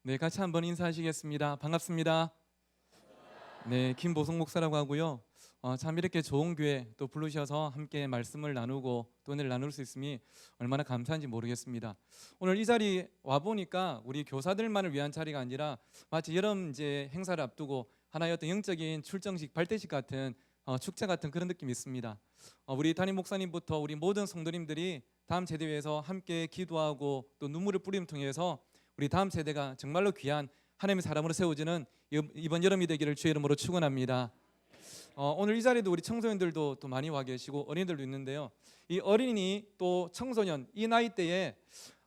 네, 같이 한번 인사하시겠습니다. 반갑습니다. 네, 김보성 목사라고 하고요. 참 이렇게 좋은 교회 또 부르셔서 함께 말씀을 나누고 또 은혜를 나눌 수 있음이 얼마나 감사한지 모르겠습니다. 오늘 이 자리 와 보니까 우리 교사들만을 위한 자리가 아니라 마치 여름 이제 행사를 앞두고 하나의 어떤 영적인 출정식, 발대식 같은 축제 같은 그런 느낌이 있습니다. 우리 담임 목사님부터 우리 모든 성도님들이 다음 세대 위해서 함께 기도하고 또 눈물을 뿌림을 통해서 우리 다음 세대가 정말로 귀한 하나님의 사람으로 세워지는 이번 여름이 되기를 주의 이름으로 축원합니다. 오늘 이 자리에도 우리 청소년들도 또 많이 와 계시고 어린이들도 있는데요. 이 어린이 또 청소년 이 나이대에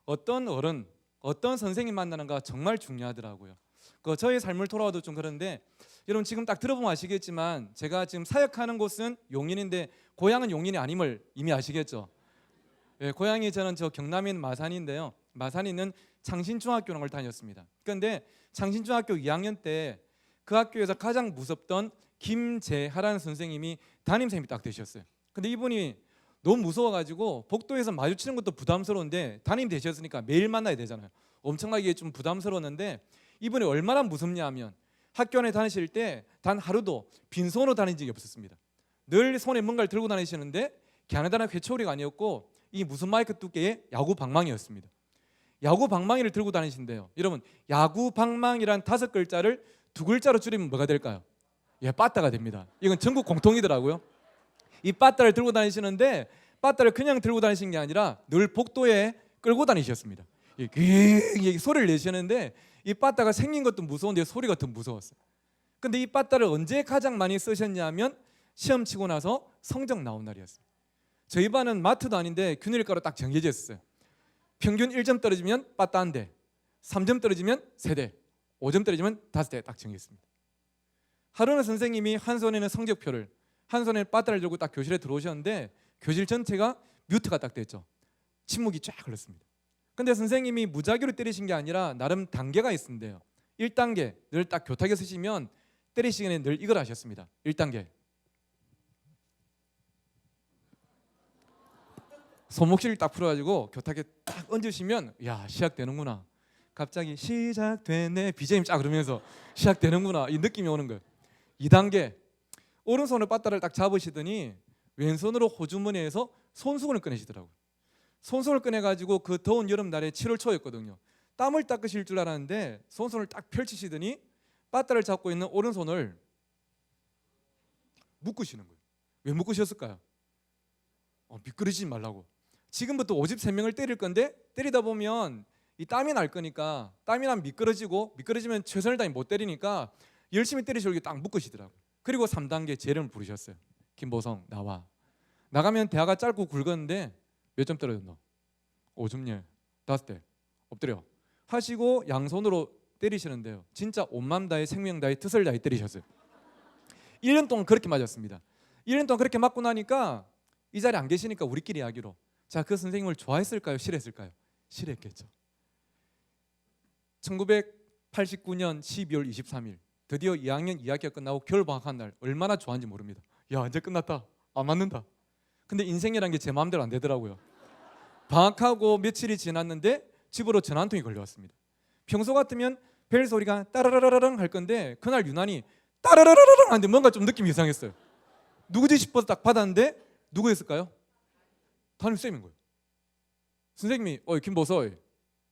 어떤 어른, 어떤 선생님 만나는가 정말 중요하더라고요. 저의 삶을 돌아와도 좀 그런데 여러분 지금 딱 들어보면 아시겠지만 제가 지금 사역하는 곳은 용인인데 고향은 용인이 아님을 이미 아시겠죠. 예, 고향이 저는 경남인 마산인데요. 마산에 있는 창신중학교라는 걸 다녔습니다. 그런데 창신중학교 2학년 때 그 학교에서 가장 무섭던 김재하라는 선생님이 담임선생님이 딱 되셨어요. 근데 이분이 너무 무서워가지고 복도에서 마주치는 것도 부담스러운데 담임 되셨으니까 매일 만나야 되잖아요. 엄청나게 좀 부담스러웠는데 이분이 얼마나 무섭냐 하면 학교 안에 다니실 때 단 하루도 빈손으로 다닌 적이 없었습니다. 늘 손에 뭔가를 들고 다니시는데 가느다란 회초리가 아니었고 이 무슨 마이크 두께의 야구 방망이였습니다. 야구 방망이를 들고 다니신대요. 여러분 야구 방망이란 5글자를 2글자로 줄이면 뭐가 될까요? 예, 빠따가 됩니다. 이건 전국 공통이더라고요. 이 빠따를 들고 다니시는데 빠따를 그냥 들고 다니신 게 아니라 늘 복도에 끌고 다니셨습니다. 이 소리를 내시는데 이 빠따가 생긴 것도 무서운데 소리가 더 무서웠어요. 근데 이 빠따를 언제 가장 많이 쓰셨냐면 시험 치고 나서 성적 나온 날이었어요. 저희 반은 마트도 아닌데 균일가로 딱 정해져 있었어요. 평균 1점 떨어지면 빠따 한 대, 3점 떨어지면 3대, 5점 떨어지면 5대 딱 정했습니다. 하루는 선생님이 한 손에는 성적표를, 한 손에는 빠따를 들고 딱 교실에 들어오셨는데 교실 전체가 뮤트가 딱 됐죠. 침묵이 쫙 흘렀습니다. 근데 선생님이 무작위로 때리신 게 아니라 나름 단계가 있는데요. 1단계 늘 딱 교탁에 쓰시면 때리시기 전에 늘 이걸 하셨습니다. 1단계 손목실을 딱 풀어가지고 교탁에 딱 얹으시면 야 시작되는구나. 갑자기 시작되네 BGM 쫙 그러면서 시작되는구나 이 느낌이 오는 거예요. 2단계 오른손을 빠따를 딱 잡으시더니 왼손으로 호주머니에서 손수건을 꺼내시더라고요. 손수건을 꺼내가지고 그 더운 여름날에 7월 초였거든요. 땀을 닦으실 줄 알았는데 손수건을 딱 펼치시더니 빠따를 잡고 있는 오른손을 묶으시는 거예요. 왜 묶으셨을까요? 미끄러지지 말라고. 지금부터 53명을 때릴 건데 때리다 보면 이 땀이 날 거니까 땀이 나면 미끄러지면 최선을 다해 못 때리니까 열심히 때리시려고 딱 묶으시더라고요. 그리고 3단계 제 이름을 부르셨어요. 김보성 나와. 나가면 대화가 짧고 굵었는데 몇 점 떨어졌노? 5점 예. 5대 엎드려 하시고 양손으로 때리시는데요. 진짜 온맘 다해 생명 다해 뜻을 다해 때리셨어요. 1년 동안 그렇게 맞았습니다. 1년 동안 그렇게 맞고 나니까 이 자리에 안 계시니까 우리끼리 이야기로 자, 그 선생님을 좋아했을까요? 싫어했을까요? 싫어했겠죠. 1989년 12월 23일 드디어 2학년 2학기가 끝나고 겨울방학한 날 얼마나 좋아하는지 모릅니다. 야 이제 끝났다. 안 맞는다. 근데 인생이란 게 제 마음대로 안 되더라고요. 방학하고 며칠이 지났는데 집으로 전화 한 통이 걸려왔습니다. 평소 같으면 벨 소리가 따라라라랑 할 건데 그날 유난히 따라라라랑 하는데 뭔가 좀 느낌이 이상했어요. 누구지 싶어서 딱 받았는데 누구였을까요? 담임쌤인 거예요. 선생님이 김보서 니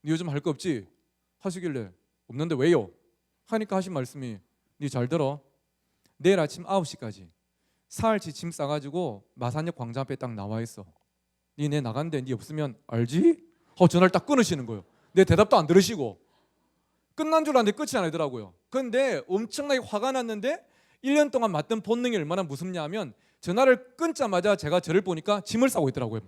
요즘 할 거 없지? 하시길래 없는데 왜요? 하니까 하신 말씀이 니 잘 들어. 내일 아침 9시까지 사흘치 짐 싸가지고 마산역 광장 앞에 딱 나와 있어. 니 내 나간대. 니 없으면 알지? 전화를 딱 끊으시는 거예요. 내 대답도 안 들으시고 끝난 줄 알았는데 끝이 아니더라고요. 그런데 엄청나게 화가 났는데 1년 동안 맞던 본능이 얼마나 무섭냐 하면 전화를 끊자마자 제가 저를 보니까 짐을 싸고 있더라고요.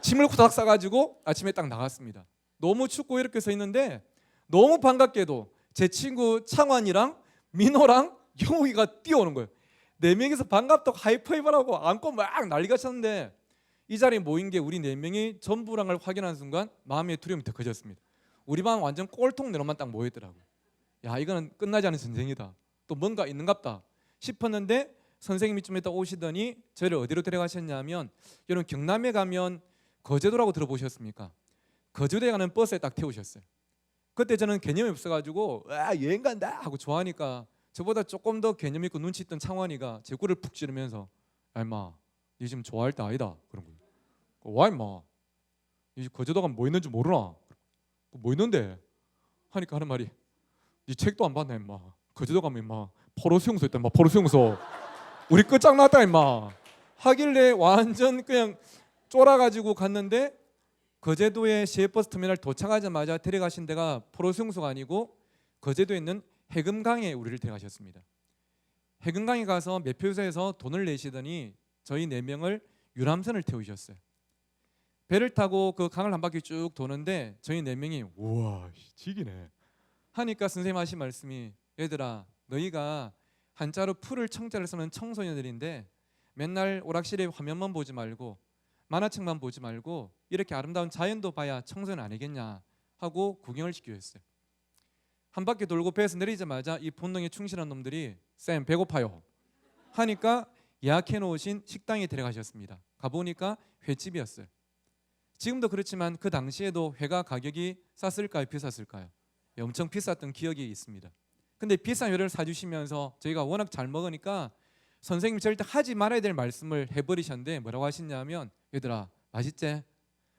짐을 후다닥 싸가지고 아침에 딱 나갔습니다. 너무 춥고 이렇게 서 있는데 너무 반갑게도 제 친구 창환이랑 민호랑 영욱이가 뛰어오는 거예요. 4명이서 반갑다고 하이파이브라고 안고 막 난리가 쳤는데 이 자리에 모인 게 우리 4명이 전부란 걸 확인하는 순간 마음의 두려움이 더 커졌습니다. 우리 반 완전 꼴통 내로만 딱 모였더라고요. 야 이거는 끝나지 않은 전쟁이다. 또 뭔가 있는갑다 싶었는데 선생님이 좀 이따 오시더니 저희를 어디로 데려가셨냐면 여러분 경남에 가면 거제도라고 들어보셨습니까? 거제도에 가는 버스에 딱 태우셨어요. 그때 저는 개념이 없어가지고 여행 간다 하고 좋아하니까 저보다 조금 더 개념 있고 눈치 있던 창환이가 제 꿀을 푹 찌르면서 야 임마 니 지금 좋아할 때 아니다 그런 거예요. 와 임마 니 거제도 가면 뭐 있는지 모르나? 뭐 있는데? 하니까 하는 말이 니 책도 안 봤나 임마. 거제도 가면 임마 포로 수용소 있다 임마. 포로 수용소 우리 끝장났다 임마 하길래 완전 그냥 쫄아가지고 갔는데 거제도의 시외버스 터미널 도착하자마자 데려가신 데가 포로 수용소가 아니고 거제도에 있는 해금강에 우리를 데려가셨습니다. 해금강에 가서 매표소에서 돈을 내시더니 저희 4명을 유람선을 태우셨어요. 배를 타고 그 강을 한 바퀴 쭉 도는데 저희 4명이 우와 지기네 하니까 선생님 하신 말씀이 얘들아 너희가 한자로 풀을 청자를 쓰는 청소년들인데 맨날 오락실에 화면만 보지 말고 만화책만 보지 말고 이렇게 아름다운 자연도 봐야 청소년 아니겠냐 하고 구경을 시켜줬어요. 한 바퀴 돌고 배에서 내리자마자 이 본능에 충실한 놈들이 쌤 배고파요 하니까 예약해 놓으신 식당에 데려가셨습니다. 가보니까 횟집이었어요. 지금도 그렇지만 그 당시에도 회가 가격이 쌌을까요 비쌌을까요? 엄청 비쌌던 기억이 있습니다. 근데 비싼 회를 사주시면서 저희가 워낙 잘 먹으니까 선생님이 절대 하지 말아야 될 말씀을 해버리셨는데 뭐라고 하셨냐면 얘들아 맛있지?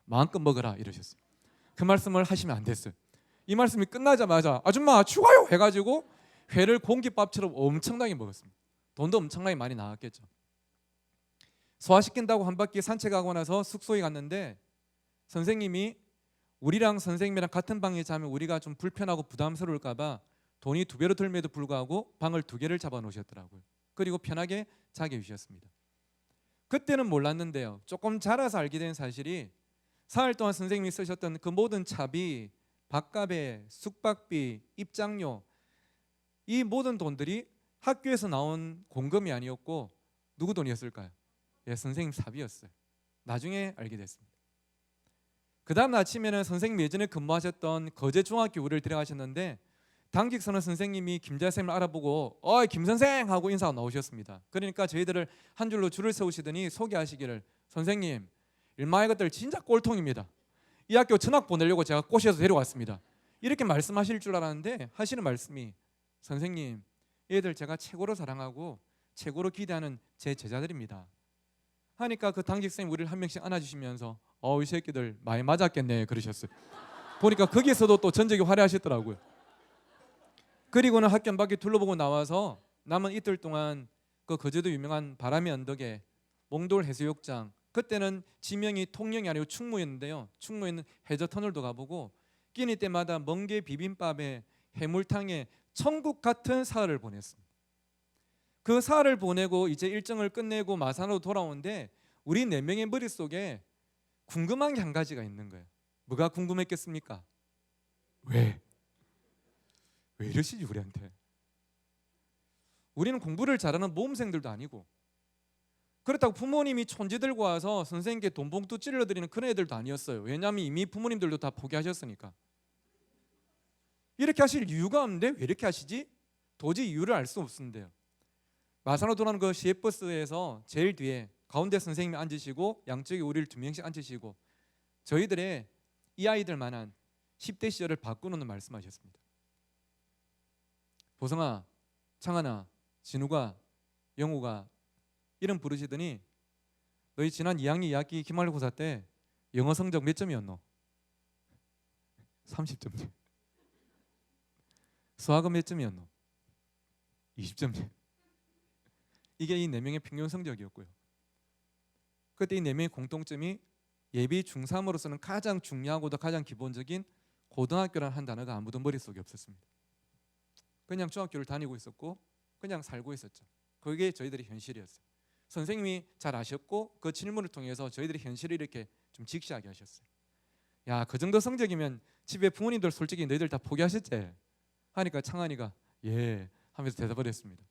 마음껏 먹어라 이러셨어요. 그 말씀을 하시면 안 됐어요. 이 말씀이 끝나자마자 아줌마 추가요 해가지고 회를 공깃밥처럼 엄청나게 먹었습니다. 돈도 엄청나게 많이 나왔겠죠. 소화시킨다고 한 바퀴 산책하고 나서 숙소에 갔는데 선생님이 우리랑 선생님이랑 같은 방에 자면 우리가 좀 불편하고 부담스러울까 봐 돈이 2배로 들면에도 불구하고 방을 2개를 잡아 놓으셨더라고요. 그리고 편하게 자게 해주셨습니다. 그때는 몰랐는데요. 조금 자라서 알게 된 사실이 사흘 동안 선생님이 쓰셨던 그 모든 차비, 밥값에 숙박비, 입장료 이 모든 돈들이 학교에서 나온 공금이 아니었고 누구 돈이었을까요? 예, 선생님 사비였어요. 나중에 알게 됐습니다. 그 다음 아침에는 선생님 예전에 근무하셨던 거제중학교 우리를 데려가셨는데 당직 선언 선생님이 김자쌤을 알아보고 어이 김선생 하고 인사가 나오셨습니다. 그러니까 저희들을 한 줄로 줄을 세우시더니 소개하시기를 선생님 일마의 것들 진짜 꼴통입니다. 이 학교 전학 보내려고 제가 꼬셔서 데려왔습니다. 이렇게 말씀하실 줄 알았는데 하시는 말씀이 선생님 얘들 제가 최고로 사랑하고 최고로 기대하는 제 제자들입니다. 하니까 그 당직 선생님 우리를 한 명씩 안아주시면서 이 새끼들 많이 맞았겠네 그러셨어요. 보니까 거기서도 또 전적이 화려하셨더라고요. 그리고는 학교 한 바퀴 둘러보고 나와서 남은 이틀 동안 그 거제도 유명한 바람의 언덕에 몽돌 해수욕장 그때는 지명이 통영이 아니고 충무였는데요. 충무에 있는 해저 터널도 가보고 끼니 때마다 멍게 비빔밥에 해물탕에 천국 같은 사흘을 보냈습니다. 그 사흘을 보내고 이제 일정을 끝내고 마산으로 돌아오는데 우리 4명의 머릿속에 궁금한 게 한 가지가 있는 거예요. 뭐가 궁금했겠습니까? 왜 이러시지 우리한테? 우리는 공부를 잘하는 모범생들도 아니고 그렇다고 부모님이 촌지들고 와서 선생님께 돈 봉투 찔러드리는 그런 애들도 아니었어요. 왜냐하면 이미 부모님들도 다 포기하셨으니까. 이렇게 하실 이유가 없는데 왜 이렇게 하시지? 도저히 이유를 알 수 없는데요. 마산으로 돌아오는 그 시외버스에서 제일 뒤에 가운데 선생님이 앉으시고 양쪽에 우리를 2명씩 앉으시고 저희들의 이 아이들만한 10대 시절을 바꾸는 말씀하셨습니다. 보성아, 창하나, 진우가, 영우가 이름 부르시더니 너희 지난 2학년 2학기 기말고사 때 영어 성적 몇 점이었노? 30점. 수학은 몇 점이었노? 20점. 이게 이 4명의 평균 성적이었고요. 그때 이 4명의 공통점이 예비 중3으로서는 가장 중요하고도 가장 기본적인 고등학교라는 한 단어가 아무도 머릿속에 없었습니다. 그냥 중학교를 다니고 있었고 그냥 살고 있었죠. 그게 저희들의 현실이었어요. 선생님이 잘 아셨고 그 질문을 통해서 저희들의 현실을 이렇게 좀 직시하게 하셨어요. 야, 그 정도 성적이면 집에 부모님들 솔직히 너희들 다 포기하셨지? 하니까 창한이가 예 하면서 대답을 했습니다.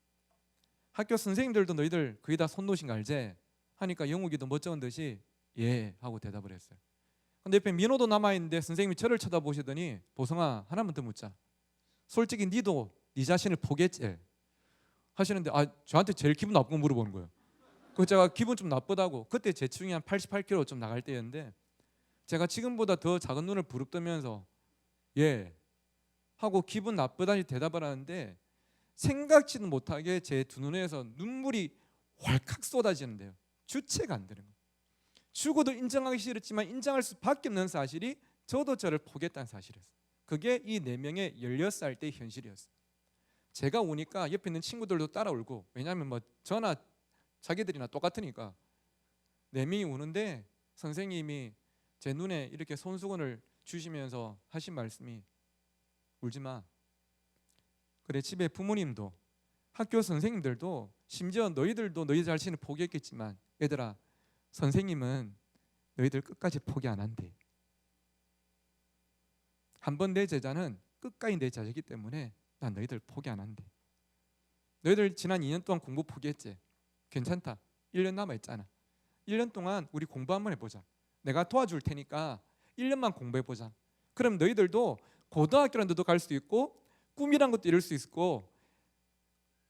학교 선생님들도 너희들 거의 다 손 놓으신 거 알지? 하니까 영욱이도 멋쩍은 듯이 예 하고 대답을 했어요. 근데 옆에 민호도 남아있는데 선생님이 저를 쳐다보시더니 보성아 하나만 더 묻자. 솔직히 니도 네 자신을 포기했지? 하시는데 저한테 제일 기분 나쁜 거 물어보는 거예요. 그 제가 기분 좀 나쁘다고. 그때 제 체중이 한 88kg 좀 나갈 때였는데 제가 지금보다 더 작은 눈을 부릅뜨면서 예 하고 기분 나쁘다니 대답을 하는데 생각지도 못하게 제 두 눈에서 눈물이 활칵 쏟아지는데요. 주체가 안 되는 거예요. 죽어도 인정하기 싫었지만 인정할 수밖에 없는 사실이 저도 저를 포기했다는 사실이었어요. 그게 이 4명의 16살 때의 현실이었어요. 제가 오니까 옆에 있는 친구들도 따라 울고, 왜냐하면 뭐 저나 자기들이나 똑같으니까 4명이 우는데 선생님이 제 눈에 이렇게 손수건을 주시면서 하신 말씀이 울지 마. 그래, 집에 부모님도 학교 선생님들도 심지어 너희들도 너희 자신을 포기했겠지만 얘들아, 선생님은 너희들 끝까지 포기 안 한대. 한번 내 제자는 끝까지 내 자식이기 때문에 난 너희들 포기 안 한대. 너희들 지난 2년 동안 공부 포기했지? 괜찮다. 1년 남아있잖아. 1년 동안 우리 공부 한번 해보자. 내가 도와줄 테니까 1년만 공부해보자. 그럼 너희들도 고등학교라는 데도 갈 수 있고 꿈이란 것도 이룰 수 있고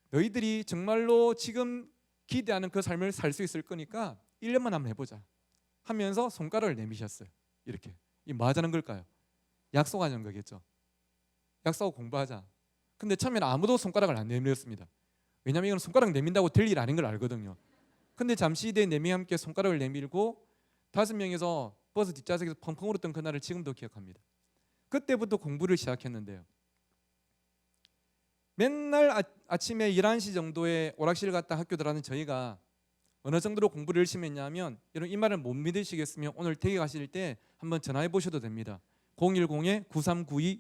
너희들이 정말로 지금 기대하는 그 삶을 살 수 있을 거니까 1년만 한번 해보자 하면서 손가락을 내미셨어요. 이렇게. 이 뭐 하자는 걸까요? 약속하자는 거겠죠. 약속하고 공부하자. 근데 처음에는 아무도 손가락을 안 내밀었습니다. 왜냐하면 이건 손가락 내민다고 될 일 아닌 걸 알거든요. 근데 잠시 뒤에 4명이 함께 손가락을 내밀고 5명이서 버스 뒷좌석에서 펑펑 울었던 그날을 지금도 기억합니다. 그때부터 공부를 시작했는데요. 맨날 아침에 11시 정도에 오락실 갔다 학교 들어가는 저희가 어느 정도로 공부를 열심히 했냐면, 여러분 이 말을 못 믿으시겠으면 오늘 댁에 가실 때 한번 전화해 보셔도 됩니다. 010-9392-6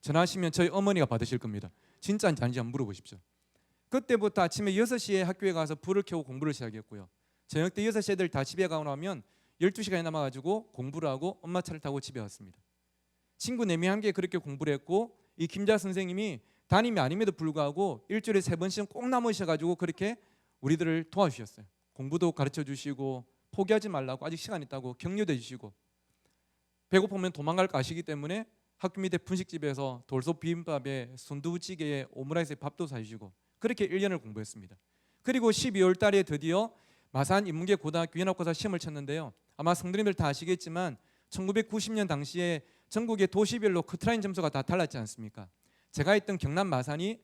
전화하시면 저희 어머니가 받으실 겁니다. 진짜인지 아닌지 한번 물어보십시오. 그때부터 아침에 6시에 학교에 가서 불을 켜고 공부를 시작했고요. 저녁 때 6시 애들 다 집에 가고 나면 12시간이 남아가지고 공부를 하고 엄마 차를 타고 집에 왔습니다. 친구 4명 함께 그렇게 공부를 했고, 이 김자 선생님이 담임이 아님에도 불구하고 일주일에 3번씩은 꼭 남으셔가지고 그렇게 우리들을 도와주셨어요. 공부도 가르쳐 주시고 포기하지 말라고, 아직 시간 있다고 격려해 주시고, 배고프면 도망갈 거 아시기 때문에 학교 밑에 분식집에서 돌솥 비빔밥에 순두부찌개에 오므라이스에 밥도 사주시고 그렇게 1년을 공부했습니다. 그리고 12월 달에 드디어 마산 인문계 고등학교 연합고사 시험을 쳤는데요. 아마 성도님들 다 아시겠지만 1990년 당시에 전국의 도시별로 커트라인 점수가 다 달랐지 않습니까? 제가 있던 경남 마산이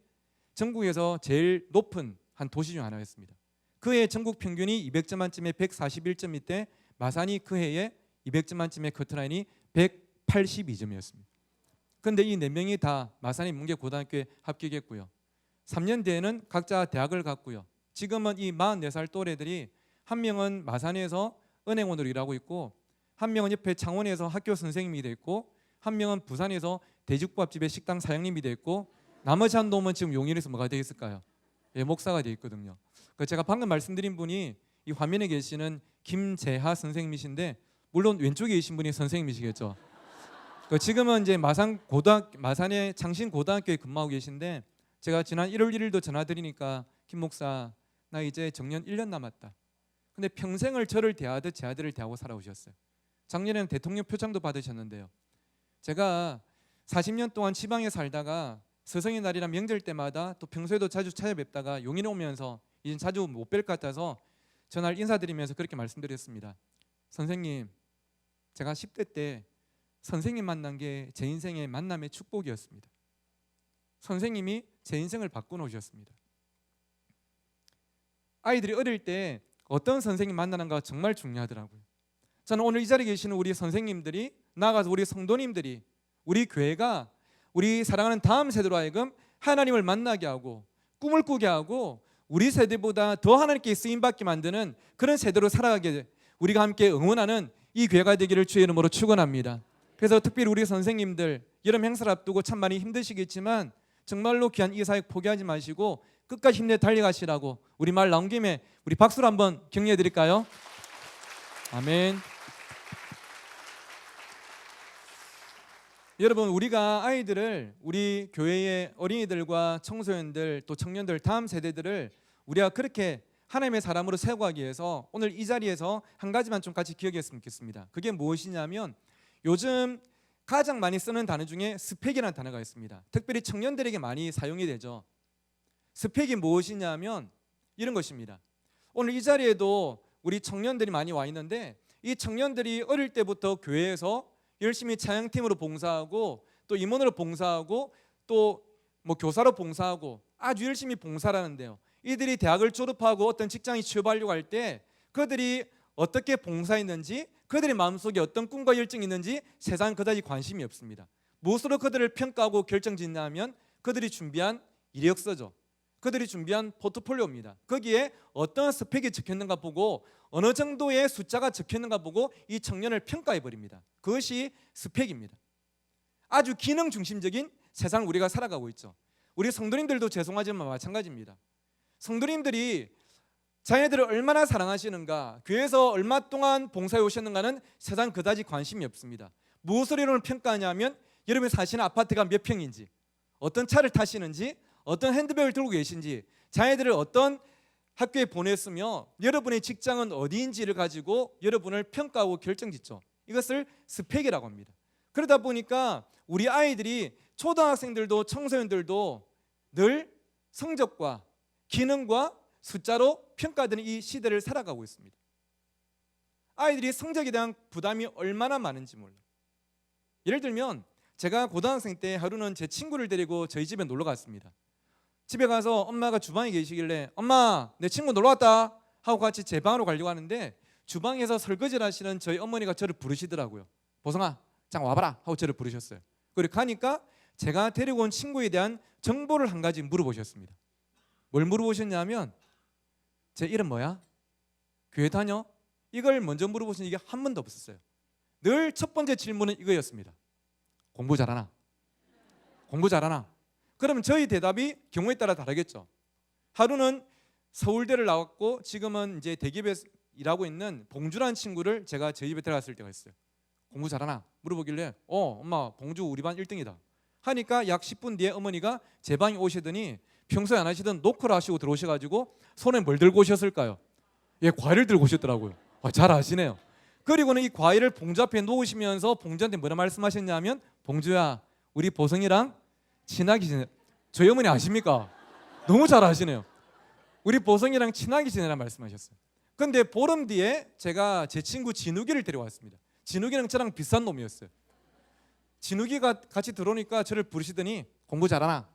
전국에서 제일 높은 한 도시 중 하나였습니다. 그 해 전국 평균이 200점 만점에 141점일 때 마산이 그 해에 200점 만점에 커트라인이 182점이었습니다. 그런데 이 4명이 다 마산 인문계 고등학교에 합격했고요. 3년 뒤에는 각자 대학을 갔고요. 지금은 이 44살 또래들이 한 명은 마산에서 은행원으로 일하고 있고, 한 명은 옆에 창원에서 학교 선생님이 돼 있고, 한 명은 부산에서 돼지국밥집의 식당 사장님이 돼 있고, 나머지 한 놈은 지금 용인에서 뭐가 되겠을까요? 예, 목사가 돼 있거든요. 제가 방금 말씀드린 분이 이 화면에 계시는 김재하 선생님이신데, 물론 왼쪽에 계신 분이 선생님이시겠죠. 지금은 이제 마산의 창신 고등학교에 근무하고 계신데, 제가 지난 1월 1일도 전화 드리니까 김 목사 나 이제 정년 1년 남았다. 근데 평생을 저를 대하듯 제 아들을 대하고 살아오셨어요. 작년에는 대통령 표창도 받으셨는데요. 제가 40년 동안 지방에 살다가 스승의 날이나 명절 때마다 또 평소에도 자주 찾아뵙다가 용인에 오면서 이제 자주 못 뵐 것 같아서 전화를 인사드리면서 그렇게 말씀드렸습니다. 선생님, 제가 10대 때 선생님 만난 게 제 인생의 만남의 축복이었습니다. 선생님이 제 인생을 바꿔놓으셨습니다. 아이들이 어릴 때 어떤 선생님 만나는가 정말 중요하더라고요. 저는 오늘 이 자리에 계시는 우리 선생님들이, 나아가서 우리 성도님들이, 우리 교회가 우리 사랑하는 다음 세대로 하여금 하나님을 만나게 하고 꿈을 꾸게 하고 우리 세대보다 더 하나님께 쓰임받게 만드는 그런 세대로 살아가게 우리가 함께 응원하는 이 교회가 되기를 주의 이름으로 축원합니다. 그래서 특별히 우리 선생님들 여름 행사를 앞두고 참 많이 힘드시겠지만 정말로 귀한 이 사역 포기하지 마시고 끝까지 힘내 달려가시라고 우리 말 나온 김에 우리 박수로 한번 격려해 드릴까요? 아멘. 여러분, 우리가 아이들을, 우리 교회의 어린이들과 청소년들 또 청년들 다음 세대들을 우리가 그렇게 하나님의 사람으로 세워가기 위해서 오늘 이 자리에서 한 가지만 좀 같이 기억했으면 좋겠습니다. 그게 무엇이냐면, 요즘 가장 많이 쓰는 단어 중에 스펙이라는 단어가 있습니다. 특별히 청년들에게 많이 사용이 되죠. 스펙이 무엇이냐면 이런 것입니다. 오늘 이 자리에도 우리 청년들이 많이 와 있는데, 이 청년들이 어릴 때부터 교회에서 열심히 찬양팀으로 봉사하고 또 임원으로 봉사하고 또 뭐 교사로 봉사하고 아주 열심히 봉사를 하는데요. 이들이 대학을 졸업하고 어떤 직장에 취업하려고 할 때 그들이 어떻게 봉사했는지, 그들의 마음속에 어떤 꿈과 열정이 있는지 세상 그다지 관심이 없습니다. 무엇으로 그들을 평가하고 결정짓냐면 그들이 준비한 이력서죠. 그들이 준비한 포트폴리오입니다. 거기에 어떤 스펙이 적혀있는가 보고 어느 정도의 숫자가 적혀있는가 보고 이 청년을 평가해버립니다. 그것이 스펙입니다. 아주 기능 중심적인 세상을 우리가 살아가고 있죠. 우리 성도님들도 죄송하지만 마찬가지입니다. 성도님들이 자녀들을 얼마나 사랑하시는가, 교회에서 얼마 동안 봉사해 오셨는가는 세상 그다지 관심이 없습니다. 무엇으로 여러분을 평가하냐면 여러분이 사시는 아파트가 몇 평인지, 어떤 차를 타시는지, 어떤 핸드백을 들고 계신지, 자녀들을 어떤 학교에 보냈으며 여러분의 직장은 어디인지를 가지고 여러분을 평가하고 결정짓죠. 이것을 스펙이라고 합니다. 그러다 보니까 우리 아이들이, 초등학생들도 청소년들도 늘 성적과 기능과 숫자로 평가되는 이 시대를 살아가고 있습니다. 아이들이 성적에 대한 부담이 얼마나 많은지 몰라요. 예를 들면 제가 고등학생 때 하루는 제 친구를 데리고 저희 집에 놀러 갔습니다. 집에 가서 엄마가 주방에 계시길래 엄마 내 친구 놀러 왔다 하고 같이 제 방으로 가려고 하는데 주방에서 설거지를 하시는 저희 어머니가 저를 부르시더라고요. 보성아 잠깐 와봐라 하고 저를 부르셨어요. 그리고 가니까 제가 데리고 온 친구에 대한 정보를 한 가지 물어보셨습니다. 뭘 물어보셨냐면 제 이름 뭐야? 교회 다녀? 이걸 먼저 물어보신 적이 한 번도 없었어요. 늘 첫 번째 질문은 이거였습니다. 공부 잘하나? 공부 잘하나? 그러면 저희 대답이 경우에 따라 다르겠죠. 하루는 서울대를 나왔고 지금은 이제 대기업에 일하고 있는 봉주라는 친구를 제가 저희 집에 데려갔을 때가 있어요. 공부 잘하나? 물어보길래 엄마 봉주 우리 반 1등이다 하니까 약 10분 뒤에 어머니가 제 방에 오시더니 평소에 안 하시던 노크를 하시고 들어오셔가지고 손에 뭘 들고 오셨을까요? 예, 과일을 들고 오셨더라고요. 잘 아시네요. 그리고는 이 과일을 봉주 앞에 놓으시면서 봉주한테 뭐라 말씀하셨냐면 봉주야 우리 보성이랑 친하게 지내. 저희 어머니 아십니까? 너무 잘 아시네요. 우리 보성이랑 친하게 지내라 말씀하셨어요. 근데 보름 뒤에 제가 제 친구 진욱이를 데려왔습니다. 진욱이는 저랑 비슷한 놈이었어요. 진욱이가 같이 들어오니까 저를 부르시더니 공부 잘하나?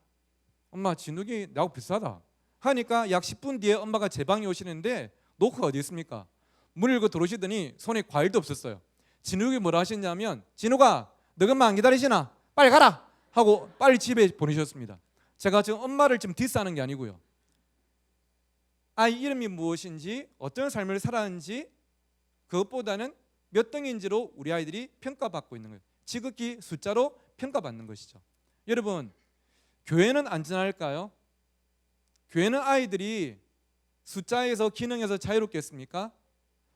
엄마 진욱이 나하고 비슷하다 하니까 약 10분 뒤에 엄마가 제 방에 오시는데 노크가 어디 있습니까? 문을 열고 들어오시더니 손에 과일도 없었어요. 진욱이 뭐라 하셨냐면 진욱아 너 금방 안 기다리시나? 빨리 가라 하고 빨리 집에 보내셨습니다. 제가 지금 엄마를 지금 디스하는 게 아니고요. 아이 이름이 무엇인지 어떤 삶을 살았는지 그것보다는 몇 등인지로 우리 아이들이 평가받고 있는 거예요. 지극히 숫자로 평가받는 것이죠. 여러분 교회는 안전할까요? 교회는 아이들이 숫자에서 기능에서 자유롭겠습니까?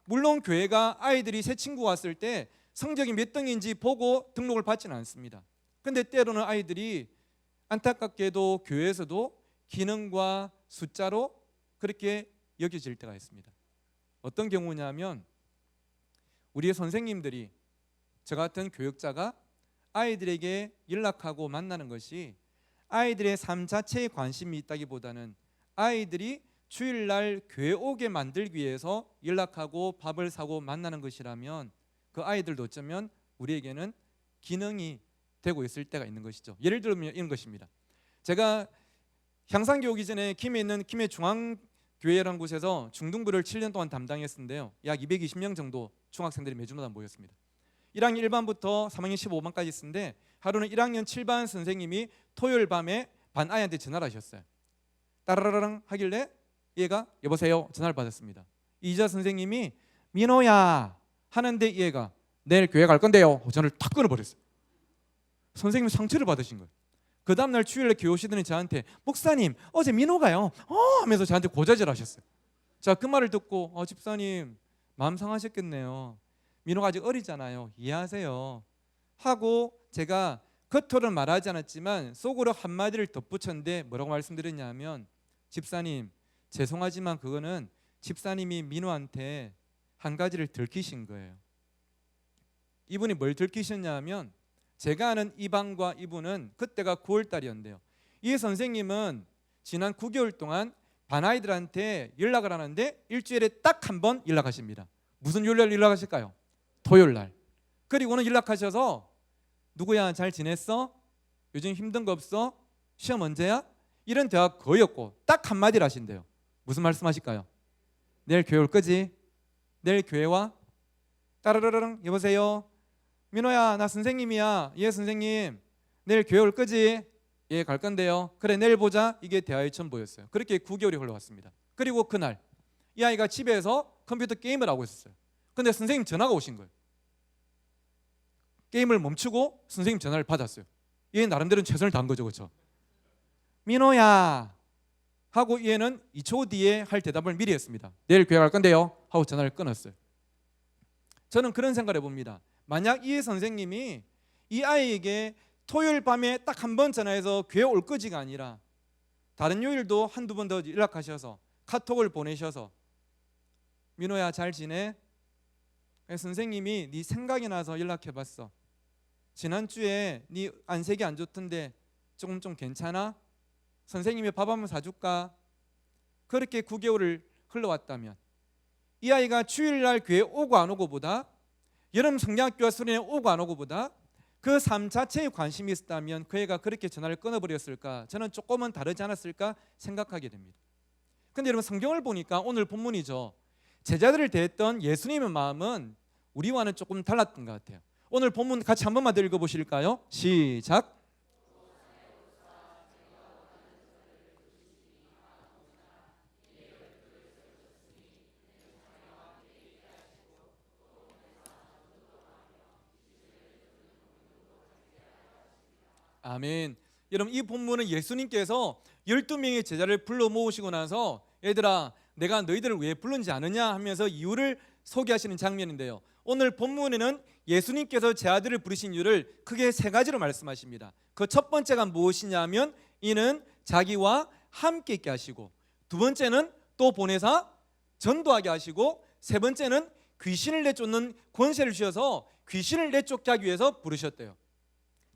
물론 교회가 아이들이 새 친구 왔을 때 성적이 몇 등인지 보고 등록을 받지는 않습니다. 근데 때로는 아이들이 안타깝게도 교회에서도 기능과 숫자로 그렇게 여겨질 때가 있습니다. 어떤 경우냐면 우리의 선생님들이 저 같은 교육자가 아이들에게 연락하고 만나는 것이 아이들의 삶 자체에 관심이 있다기보다는 아이들이 주일날 교회 오게 만들기 위해서 연락하고 밥을 사고 만나는 것이라면 그 아이들도 어쩌면 우리에게는 기능이 되고 있을 때가 있는 것이죠. 예를 들면 이런 것입니다. 제가 향상교 오기 전에 김해에 있는 김해 중앙교회라는 곳에서 중등부를 7년 동안 담당했었는데요. 약 220명 정도 중학생들이 매주마다 모였습니다. 1학년 1반부터 3학년 15반까지 있었는데 하루는 1학년 7반 선생님이 토요일 밤에 반 아이한테 전화를 하셨어요. 따라라랑 하길래 얘가 여보세요 전화를 받았습니다. 이자 선생님이 민호야 하는데 얘가 내일 교회 갈 건데요 전화를 탁 끊어버렸어요. 선생님이 상처를 받으신 거예요. 그 다음날 주일에 교회 오시더니 저한테 목사님 어제 민호가요 하면서 저한테 고자질 하셨어요. 자, 그 말을 듣고 집사님 마음 상하셨겠네요. 민호가 아직 어리잖아요. 이해하세요 하고 제가 겉으로는 말하지 않았지만 속으로 한마디를 덧붙였는데 뭐라고 말씀드렸냐면 집사님 죄송하지만 그거는 집사님이 민호한테 한 가지를 들키신 거예요. 이분이 뭘 들키셨냐면 제가 아는 이방과 이분은 그때가 9월달이었는데요. 이 선생님은 지난 9개월 동안 반아이들한테 연락을 하는데 일주일에 딱 한 번 연락하십니다. 무슨 요일날 연락하실까요? 토요일날. 그리고는 연락하셔서 누구야 잘 지냈어? 요즘 힘든 거 없어? 시험 언제야? 이런 대화 거의 없고 딱 한마디를 하신대요. 무슨 말씀하실까요? 내일 교회 올 거지? 내일 교회 와? 따르르릉 여보세요? 민호야, 나 선생님이야. 예 선생님. 내일 교회 올 거지? 예, 갈 건데요. 그래, 내일 보자. 이게 대화의 전부였어요. 그렇게 9개월이 흘러왔습니다. 그리고 그날 이 아이가 집에서 컴퓨터 게임을 하고 있었어요. 근데 선생님 전화가 오신 거예요. 게임을 멈추고 선생님 전화를 받았어요. 얘 나름대로 최선을 다한 거죠, 그렇죠? 민호야 하고 얘는 2초 뒤에 할 대답을 미리 했습니다. 내일 교회 갈 건데요 하고 전화를 끊었어요. 저는 그런 생각을 해봅니다. 만약 이 선생님이 이 아이에게 토요일 밤에 딱 한 번 전화해서 교회 올 거지가 아니라 다른 요일도 한두 번 더 연락하셔서 카톡을 보내셔서 민호야 잘 지내? 선생님이 네 생각이 나서 연락해봤어. 지난주에 네 안색이 안 좋던데 조금 좀 괜찮아? 선생님이 밥 한번 사줄까? 그렇게 9개월을 흘러왔다면 이 아이가 주일날 교회 오고 안 오고보다 여름 성경학교와 수련회 오고 안 오고보다 그 삶 자체에 관심이 있었다면 그 애가 그렇게 전화를 끊어버렸을까? 저는 조금은 다르지 않았을까 생각하게 됩니다. 근데 여러분 성경을 보니까 오늘 본문이죠. 제자들을 대했던 예수님의 마음은 우리와는 조금 달랐던 것 같아요. 오늘 본문 같이 한 번만 더 읽어보실까요? 시작. 아멘. 여러분 이 본문은 예수님께서 12명의 제자를 불러 모으시고 나서 얘들아 내가 너희들을 왜 불렀는지 아느냐 하면서 이유를 소개하시는 장면인데요. 오늘 본문에는 예수님께서 제 아들을 부르신 이유를 크게 세 가지로 말씀하십니다. 그 첫 번째가 무엇이냐면 이는 자기와 함께 있게 하시고, 두 번째는 또 보내사 전도하게 하시고, 세 번째는 귀신을 내쫓는 권세를 주셔서 귀신을 내쫓게 하기 위해서 부르셨대요.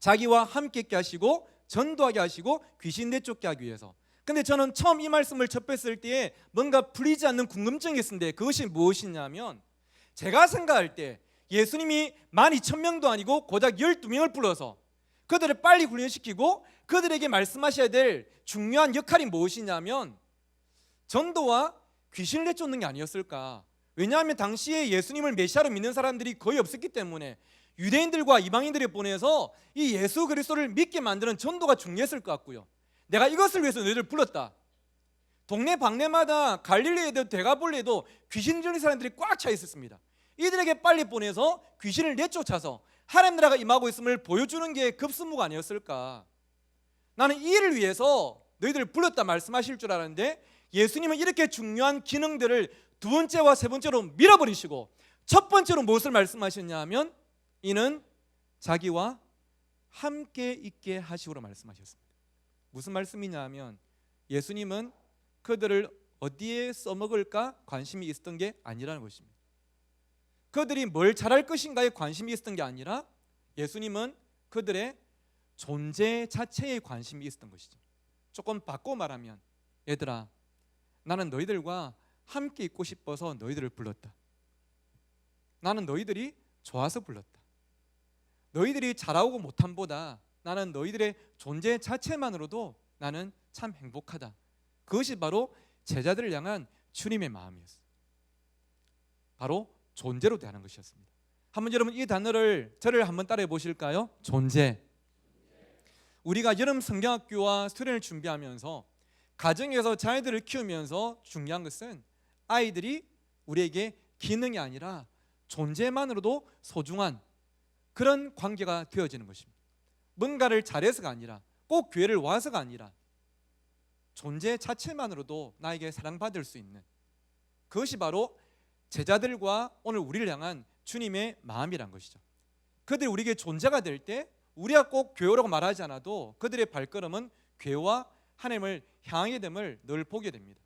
자기와 함께 있게 하시고 전도하게 하시고 귀신 내쫓게 하기 위해서. 근데 저는 처음 이 말씀을 접했을 때에 뭔가 풀리지 않는 궁금증이 있었는데 그것이 무엇이냐면 제가 생각할 때 예수님이 12,000명도 아니고 고작 12명을 불러서 그들을 빨리 훈련시키고 그들에게 말씀하셔야 될 중요한 역할이 무엇이냐면 전도와 귀신을 내쫓는 게 아니었을까. 왜냐하면 당시에 예수님을 메시아로 믿는 사람들이 거의 없었기 때문에 유대인들과 이방인들을 보내서 이 예수 그리스도를 믿게 만드는 전도가 중요했을 것 같고요. 내가 이것을 위해서 너희를 불렀다. 동네 방네마다 갈릴리에도 데가볼리에도 귀신 들린 사람들이 꽉 차 있었습니다. 이들에게 빨리 보내서 귀신을 내쫓아서 하나님 나라가 임하고 있음을 보여주는 게 급선무가 아니었을까. 나는 이 일을 위해서 너희들을 불렀다 말씀하실 줄 알았는데 예수님은 이렇게 중요한 기능들을 두 번째와 세 번째로 밀어버리시고 첫 번째로 무엇을 말씀하셨냐 하면 이는 자기와 함께 있게 하시고로 말씀하셨습니다. 무슨 말씀이냐 하면 예수님은 그들을 어디에 써먹을까 관심이 있었던 게 아니라는 것입니다. 그들이 뭘 잘할 것인가에 관심이 있었던 게 아니라 예수님은 그들의 존재 자체에 관심이 있었던 것이죠. 조금 바꿔 말하면 얘들아 나는 너희들과 함께 있고 싶어서 너희들을 불렀다. 나는 너희들이 좋아서 불렀다. 너희들이 잘하고 못함보다 나는 너희들의 존재 자체만으로도 나는 참 행복하다. 그것이 바로 제자들을 향한 주님의 마음이었어요. 바로 존재로 대하는 것이었습니다. 한번 여러분 이 단어를 저를 한번 따라해 보실까요? 존재. 우리가 여름 성경학교와 수련을 준비하면서 가정에서 자녀들을 키우면서 중요한 것은 아이들이 우리에게 기능이 아니라 존재만으로도 소중한 그런 관계가 되어지는 것입니다. 뭔가를 잘해서가 아니라 꼭 교회를 와서가 아니라 존재 자체만으로도 나에게 사랑받을 수 있는 그것이 바로 제자들과 오늘 우리를 향한 주님의 마음이란 것이죠. 그들이 우리에게 존재가 될 때 우리가 꼭 교회라고 말하지 않아도 그들의 발걸음은 교회와 하나님을 향하게 됨을 늘 보게 됩니다.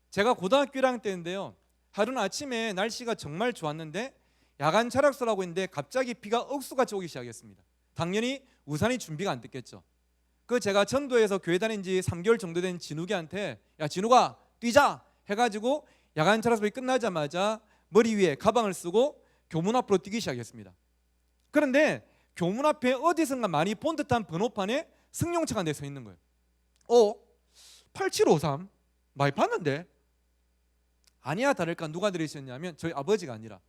제가 고등학교 1학년 때인데요. 하루는 아침에 날씨가 정말 좋았는데 야간 철학소라고 있는데 갑자기 비가 억수같이 오기 시작했습니다. 당연히 우산이 준비가 안 됐겠죠. 그 제가 전도에서 교회 다닌 지 3개월 정도 된 진욱이한테 야 진욱아 뛰자 해가지고 야간 철학소이 끝나자마자 머리 위에 가방을 쓰고 교문 앞으로 뛰기 시작했습니다. 그런데 교문 앞에 어디선가 많이 본 듯한 번호판에 승용차가 내서 있는 거예요. 8753 많이 봤는데? 아니야 다를까 누가 들으셨냐면 저희 아버지가 아니라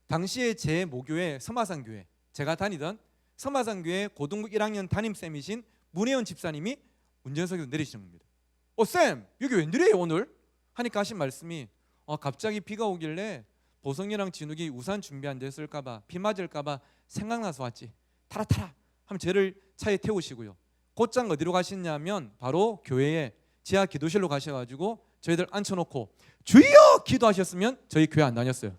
당시에 제 모교회 서마산교회, 제가 다니던 서마산교회 고등부 1학년 담임쌤이신 문혜원 집사님이 운전석에서 내리시는 겁니다. 쌤 여기 웬일이에요 오늘? 하니까 하신 말씀이 갑자기 비가 오길래 보성이랑 진욱이 우산 준비 안 됐을까봐 비 맞을까봐 생각나서 왔지. 타라 하면 저를 차에 태우시고요. 곧장 어디로 가시냐면 바로 교회에 지하 기도실로 가셔가지고 저희들 앉혀놓고 주여 기도하셨으면 저희 교회 안 다녔어요.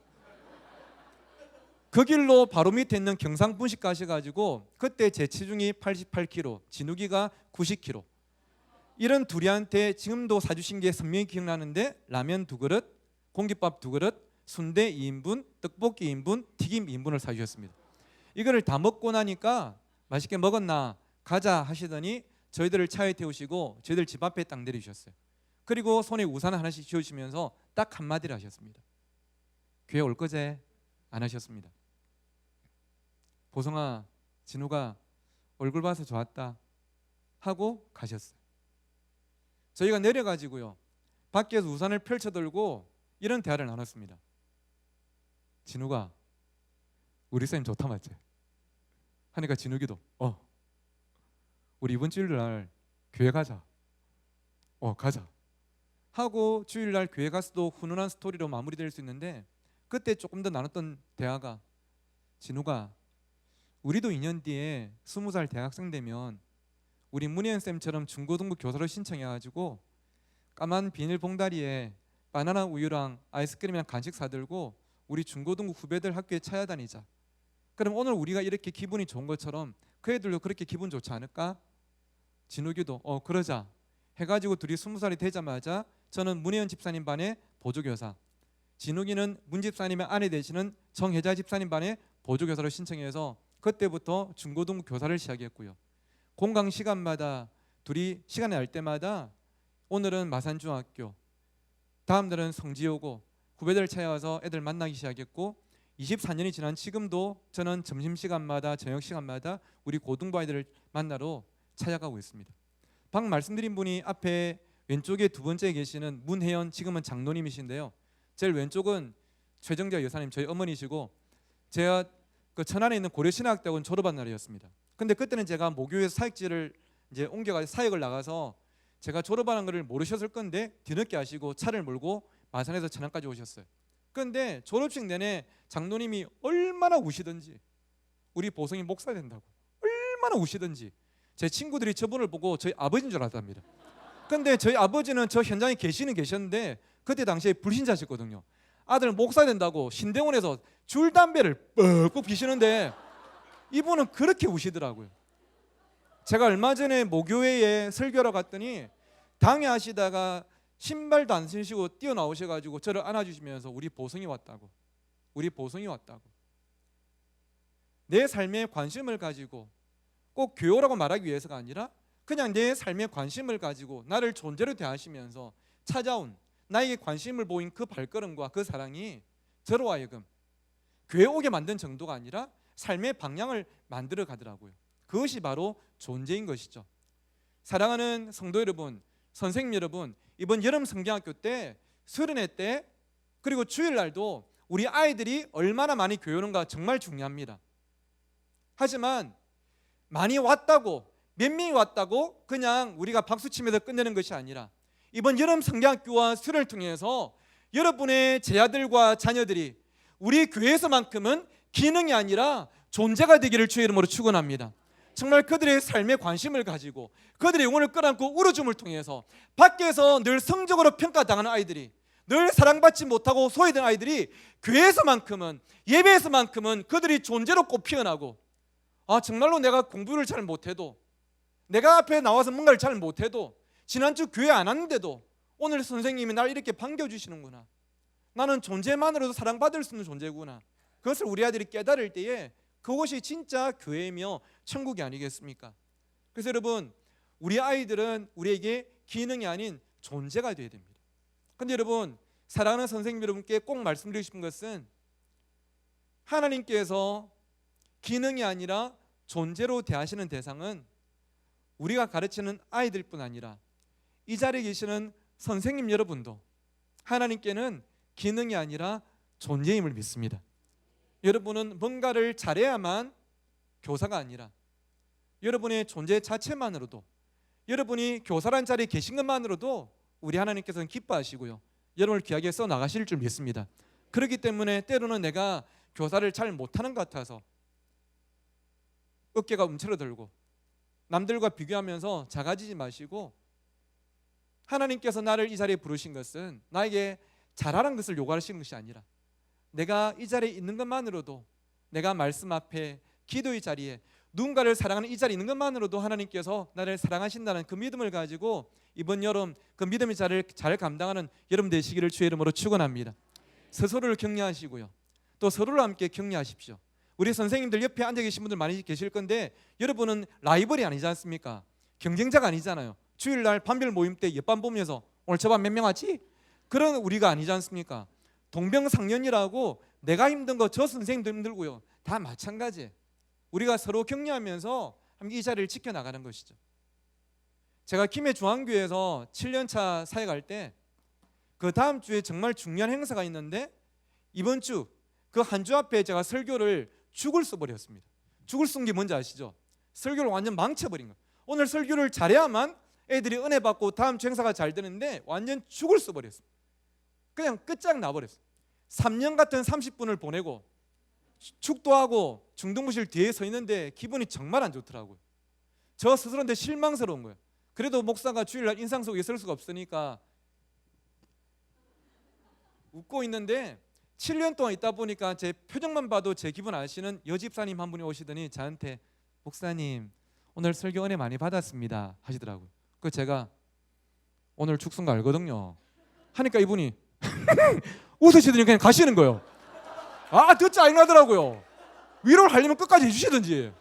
그 길로 바로 밑에 있는 경상분식 가셔가지고 그때 제 체중이 88kg, 진욱이가 90kg. 이런 둘이한테 지금도 사주신 게 선명히 기억나는데 라면 2그릇, 공깃밥 2그릇, 순대 2인분, 떡볶이 2인분, 튀김 2인분을 사주셨습니다. 이거를 다 먹고 나니까 맛있게 먹었나 가자 하시더니 저희들을 차에 태우시고 저희들 집 앞에 딱 내리셨어요. 그리고 손에 우산 하나씩 쥐어주시면서 딱 한마디를 하셨습니다. 교회 올 거제? 안 하셨습니다. 보성아, 진우가 얼굴 봐서 좋았다 하고 가셨어요. 저희가 내려가지고요 밖에서 우산을 펼쳐들고 이런 대화를 나눴습니다. 진우가 우리 쌤 좋다 맞지? 하니까 진욱이도 우리 이번 주일날 교회 가자. 가자 하고 주일날 교회 가서도 훈훈한 스토리로 마무리될 수 있는데 그때 조금 더 나눴던 대화가 진우가 우리도 2년 뒤에 20살 대학생 되면 우리 문희연쌤처럼 중고등부 교사로 신청해가지고 까만 비닐 봉다리에 바나나 우유랑 아이스크림이랑 간식 사들고 우리 중고등부 후배들 학교에 찾아다니자. 그럼 오늘 우리가 이렇게 기분이 좋은 것처럼 그 애들도 그렇게 기분 좋지 않을까? 진욱이도 그러자 해가지고 둘이 20살이 되자마자 저는 문혜연 집사님 반의 보조교사, 진욱이는 문 집사님의 아내 되시는 정혜자 집사님 반의 보조교사로 신청해서 그때부터 중고등부 교사를 시작했고요. 공강 시간마다 둘이 시간이 날 때마다 오늘은 마산중학교, 다음 날은 성지여고 후배들 찾아와서 애들 만나기 시작했고 24년이 지난 지금도 저는 점심시간마다 저녁시간마다 우리 고등부 아이들을 만나러 찾아가고 있습니다. 방금 말씀드린 분이 앞에 왼쪽에 두 번째 계시는 문혜연 지금은 장로님이신데요. 제일 왼쪽은 최정자 여사님 저희 어머니시고 제가 그 천안에 있는 고려신학대학원 졸업한 날이었습니다. 근데 그때는 제가 모교에서 사역지를 이제 옮겨가서 사역을 나가서 제가 졸업하는 것을 모르셨을 건데 뒤늦게 아시고 차를 몰고 마산에서 천안까지 오셨어요. 그런데 졸업식 내내 장로님이 얼마나 우시든지 우리 보성이 목사 된다고 얼마나 우시든지 제 친구들이 저분을 보고 저희 아버지인 줄 알았답니다. 근데 저희 아버지는 저 현장에 계셨는데 그때 당시에 불신자셨거든요. 아들 목사 된다고 신대원에서 줄담배를 뻑뻑 피시는데 이분은 그렇게 우시더라고요. 제가 얼마 전에 모교회에 설교하러 갔더니 당회하시다가 신발도 안 신시고 뛰어나오셔가지고 저를 안아주시면서 우리 보성이 왔다고, 우리 보성이 왔다고. 내 삶에 관심을 가지고 꼭 교요라고 말하기 위해서가 아니라 그냥 내 삶에 관심을 가지고 나를 존재로 대하시면서 찾아온 나에게 관심을 보인 그 발걸음과 그 사랑이 저로 하여금 교회 오게 만든 정도가 아니라 삶의 방향을 만들어 가더라고요. 그것이 바로 존재인 것이죠. 사랑하는 성도 여러분, 선생님 여러분, 이번 여름 성경학교 때 수련회 때 그리고 주일날도 우리 아이들이 얼마나 많이 교회 오는가 정말 중요합니다. 하지만 많이 왔다고 몇 명이 왔다고 그냥 우리가 박수치면서 끝내는 것이 아니라 이번 여름 성경학교와 수련을 통해서 여러분의 제 아들과 자녀들이 우리 교회에서만큼은 기능이 아니라 존재가 되기를 주의 이름으로 축원합니다. 정말 그들의 삶에 관심을 가지고 그들의 영혼을 끌어안고 울어줌을 통해서 밖에서 늘 성적으로 평가당하는 아이들이 늘 사랑받지 못하고 소외된 아이들이 교회에서만큼은 예배에서만큼은 그들이 존재로 꼭 피어나고 정말로 내가 공부를 잘 못해도 내가 앞에 나와서 뭔가를 잘 못해도 지난주 교회 안 왔는데도 오늘 선생님이 날 이렇게 반겨주시는구나. 나는 존재만으로도 사랑받을 수 있는 존재구나. 그것을 우리 아들이 깨달을 때에 그것이 진짜 교회이며 천국이 아니겠습니까? 그래서 여러분 우리 아이들은 우리에게 기능이 아닌 존재가 되어야 됩니다. 그런데 여러분 사랑하는 선생님 여러분께 꼭 말씀드리고 싶은 것은 하나님께서 기능이 아니라 존재로 대하시는 대상은 우리가 가르치는 아이들뿐 아니라 이 자리에 계시는 선생님 여러분도 하나님께는 기능이 아니라 존재임을 믿습니다. 여러분은 뭔가를 잘해야만 교사가 아니라 여러분의 존재 자체만으로도, 여러분이 교사란 자리에 계신 것만으로도 우리 하나님께서는 기뻐하시고요, 여러분을 귀하게 써 나가실 줄 믿습니다. 그렇기 때문에 때로는 내가 교사를 잘 못하는 것 같아서 어깨가 움츠러들고 남들과 비교하면서 작아지지 마시고, 하나님께서 나를 이 자리에 부르신 것은 나에게 잘하는 것을 요구하시는 것이 아니라 내가 이 자리에 있는 것만으로도, 내가 말씀 앞에 기도의 자리에 누군가를 사랑하는 이 자리에 있는 것만으로도 하나님께서 나를 사랑하신다는 그 믿음을 가지고 이번 여름 그 믿음의 자리를 잘 감당하는 여러분 되시기를 주의 이름으로 축원합니다. 스스로를 격려하시고요, 또 서로를 함께 격려하십시오. 우리 선생님들 옆에 앉아 계신 분들 많이 계실 건데 여러분은 라이벌이 아니지 않습니까? 경쟁자가 아니잖아요. 주일날 밤별 모임 때 옆반 보면서 오늘 저반 몇 명 왔지? 그런 우리가 아니지 않습니까? 동병상련이라고 내가 힘든 거 저 선생님도 힘들고요, 다 마찬가지예요. 우리가 서로 격려하면서 함께 이 자리를 지켜나가는 것이죠. 제가 김해 중앙교회에서 7년차 사역할 때 그 다음 주에 정말 중요한 행사가 있는데 이번 주 그 한 주 앞에 제가 설교를 죽을 써버렸습니다. 죽을 쓴 게 뭔지 아시죠? 설교를 완전 망쳐버린 거예요. 오늘 설교를 잘해야만 애들이 은혜 받고 다음 주 행사가 잘 되는데 완전 죽을 써버렸어요. 그냥 끝장 나버렸어요. 3년 같은 30분을 보내고 축도하고 중등부실 뒤에 서 있는데 기분이 정말 안 좋더라고요. 저 스스로인데 실망스러운 거예요. 그래도 목사가 주일날 인상 속에 있을 수가 없으니까 웃고 있는데 7년 동안 있다 보니까 제 표정만 봐도 제 기분 아시는 여집사님 한 분이 오시더니 저한테 목사님 오늘 설교 은혜 많이 받았습니다 하시더라고요. 그 제가 오늘 죽순 거 알거든요 하니까 이분이 웃으시더니 그냥 가시는 거예요. 더 짜증나더라고요. 위로를 하려면 끝까지 해주시든지.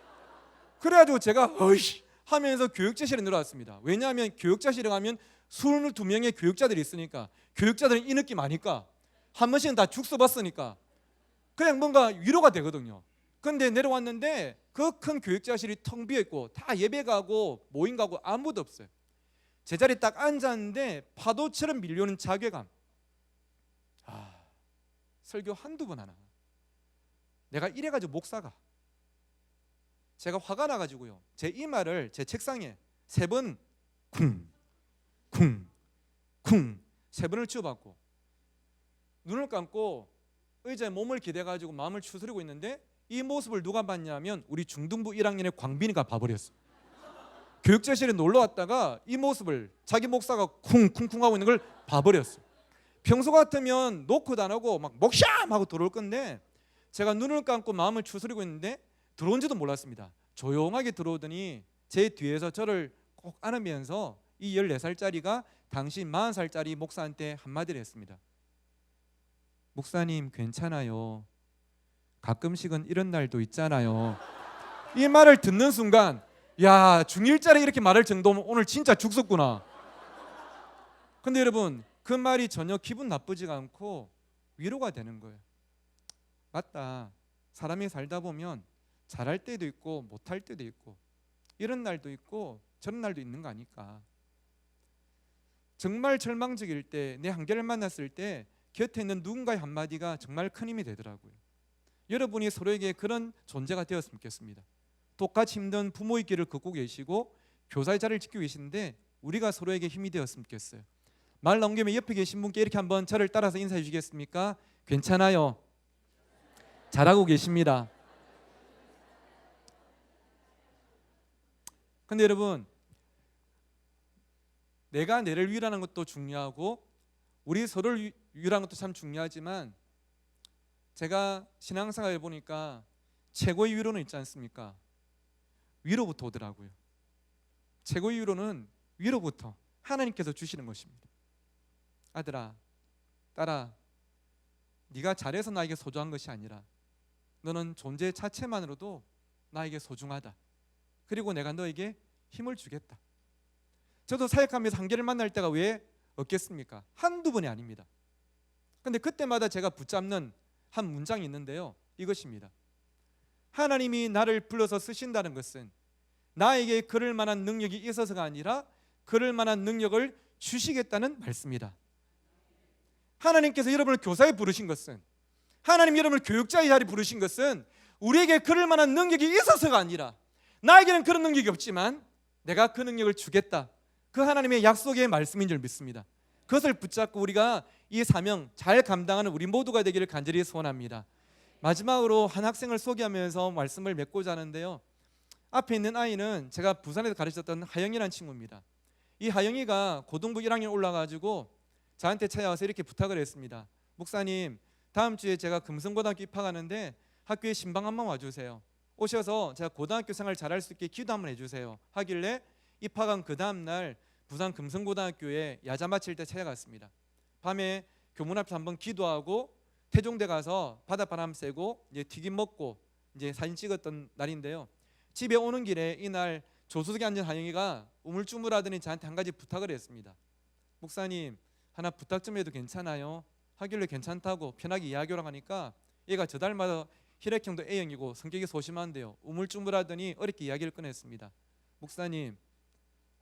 그래가지고 제가 어이씨 하면서 교육자실에 들어왔습니다. 왜냐하면 교육자실에 가면 22명의 교육자들이 있으니까 교육자들은 이 느낌 아니까 한 번씩은 다 죽 써봤으니까 그냥 뭔가 위로가 되거든요. 근데 내려왔는데 그 큰 교육자실이 텅 비어있고 다 예배 가고 모임 가고 아무도 없어요. 제자리에 딱 앉았는데 파도처럼 밀려오는 자괴감. 설교 한두 번 하나 내가 이래가지고 목사가 제가 화가 나가지고요, 제 이마를 제 책상에 3번 쿵쿵쿵 3번을 치워받고 눈을 감고 의자에 몸을 기대가지고 마음을 추스리고 있는데 이 모습을 누가 봤냐면 우리 중등부 1학년의 광빈이가 봐버렸어요. 교육자실에 놀러 왔다가 이 모습을 자기 목사가 쿵쿵쿵 하고 있는 걸 봐버렸어요. 평소 같으면 노크도 안 하고 막 목샴 하고 들어올 건데 제가 눈을 감고 마음을 추스리고 있는데 들어온지도 몰랐습니다. 조용하게 들어오더니 제 뒤에서 저를 꼭 안으면서 이 14살짜리가 당시 40살짜리 목사한테 한마디를 했습니다. 목사님 괜찮아요. 가끔씩은 이런 날도 있잖아요. 이 말을 듣는 순간 야, 중1짜리 이렇게 말할 정도면 오늘 진짜 죽었구나. 근데 여러분 그 말이 전혀 기분 나쁘지가 않고 위로가 되는 거예요. 맞다. 사람이 살다 보면 잘할 때도 있고 못할 때도 있고 이런 날도 있고 저런 날도 있는 거 아닐까. 정말 절망적일 때, 내 한계를 만났을 때 곁에 있는 누군가의 한마디가 정말 큰 힘이 되더라고요. 여러분이 서로에게 그런 존재가 되었으면 좋겠습니다. 똑같이 힘든 부모의 길을 걷고 계시고 교사의 자리를 지키고 계시는데 우리가 서로에게 힘이 되었으면 좋겠어요. 말 나온 김에 옆에 계신 분께 이렇게 한번 저를 따라서 인사해 주시겠습니까? 괜찮아요. 잘하고 계십니다. 근데 여러분 내가 내를 위로하는 것도 중요하고 우리 서로를 위로하는 것도 참 중요하지만 제가 신앙생활을 보니까 최고의 위로는 있지 않습니까? 위로부터 오더라고요. 최고의 위로는 위로부터 하나님께서 주시는 것입니다. 아들아, 딸아, 네가 잘해서 나에게 소중한 것이 아니라 너는 존재 자체만으로도 나에게 소중하다. 그리고 내가 너에게 힘을 주겠다. 저도 사역하면서 한계를 만날 때가 왜 없겠습니까? 한두 번이 아닙니다. 근데 그때마다 제가 붙잡는 한 문장이 있는데요, 이것입니다. 하나님이 나를 불러서 쓰신다는 것은 나에게 그럴 만한 능력이 있어서가 아니라 그럴 만한 능력을 주시겠다는 말씀이다. 하나님께서 여러분을 교사에 부르신 것은, 하나님 여러분을 교육자의 자리에 부르신 것은 우리에게 그럴 만한 능력이 있어서가 아니라, 나에게는 그런 능력이 없지만 내가 그 능력을 주겠다, 그 하나님의 약속의 말씀인 줄 믿습니다. 그것을 붙잡고 우리가 이 사명 잘 감당하는 우리 모두가 되기를 간절히 소원합니다. 마지막으로 한 학생을 소개하면서 말씀을 맺고자 하는데요, 앞에 있는 아이는 제가 부산에서 가르쳤던 하영이라는 친구입니다. 이 하영이가 고등부 1학년 올라가지고 저한테 찾아와서 이렇게 부탁을 했습니다. 목사님, 다음 주에 제가 금성고등학교 입학하는데 학교에 신방 한번 와주세요. 오셔서 제가 고등학교 생활 잘할 수 있게 기도 한번 해주세요 하길래 입학한 그 다음날 부산 금성고등학교에 야자 마칠 때 찾아갔습니다. 밤에 교문 앞에서 한번 기도하고 태종대 가서 바닷바람 쐬고 이제 튀김 먹고 이제 사진 찍었던 날인데요, 집에 오는 길에 이날 조수석에 앉은 하영이가 우물쭈물하더니 저한테 한 가지 부탁을 했습니다. 목사님, 하나 부탁 좀 해도 괜찮아요? 하길래 괜찮다고 편하게 이야기하라고 하니까 얘가 저 달마다 혈액형도 A형이고 성격이 소심한데요, 우물쭈물하더니 어렵게 이야기를 꺼냈습니다. 목사님,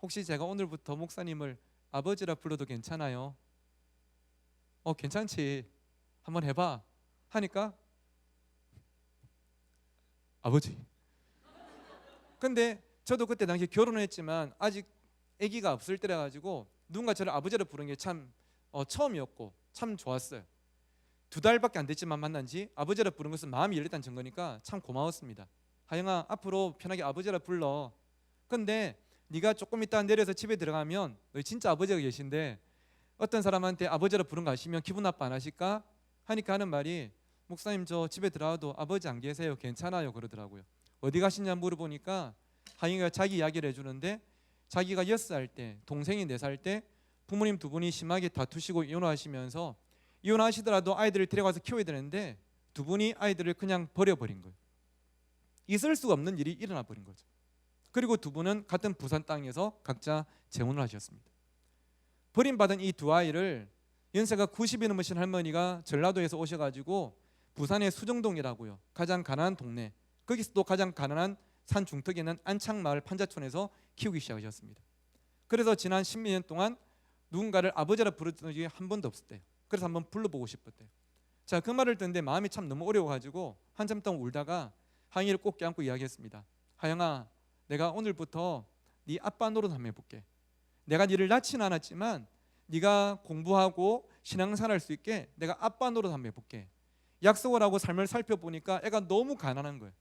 혹시 제가 오늘부터 목사님을 아버지라 불러도 괜찮아요? 괜찮지, 한번 해봐 하니까 아버지. 근데 저도 그때 당시 결혼했지만 아직 아기가 없을 때라 가지고 누군가 저를 아버지라 부르는 게 참 처음이었고 참 좋았어요. 2달밖에 안 됐지만 만난 지 아버지라 부르는 것은 마음이 열렸다는 증거니까 참 고마웠습니다. 하영아, 앞으로 편하게 아버지라 불러. 근데 네가 조금 있다 내려서 집에 들어가면 너희 진짜 아버지가 계신데 어떤 사람한테 아버지라 부른 거 아시면 기분 나빠 안 하실까? 하니까 하는 말이, 목사님 저 집에 들어와도 아버지 안 계세요, 괜찮아요 그러더라고요. 어디 가시냐 물어보니까 하영이가 자기 이야기를 해주는데, 자기가 6살 때, 동생이 4살 때 부모님 두 분이 심하게 다투시고 이혼하시면서, 이혼하시더라도 아이들을 데려가서 키워야 되는데 두 분이 아이들을 그냥 버려버린 거예요. 있을 수가 없는 일이 일어나 버린 거죠. 그리고 두 분은 같은 부산 땅에서 각자 재혼을 하셨습니다. 버림받은 이 두 아이를 연세가 90이 넘으신 할머니가 전라도에서 오셔가지고 부산의 수정동이라고요, 가장 가난한 동네, 거기서 또 가장 가난한 산 중턱에 있는 안창마을 판자촌에서 키우기 시작하셨습니다. 그래서 지난 10몇 년 동안 누군가를 아버지라 부르던 적이 한 번도 없었대요. 그래서 한번 불러보고 싶었대요. 자, 그 말을 듣는데 마음이 참 너무 어려워가지고 한참 동안 울다가 하영이를 꼭 껴안고 이야기했습니다. 하영아, 내가 오늘부터 네 아빠 노릇 한번 해볼게. 내가 네를 낳지는 않았지만 네가 공부하고 신앙생활 할 수 있게 내가 아빠 노릇 한번 해볼게. 약속을 하고 삶을 살펴보니까 애가 너무 가난한 거예요.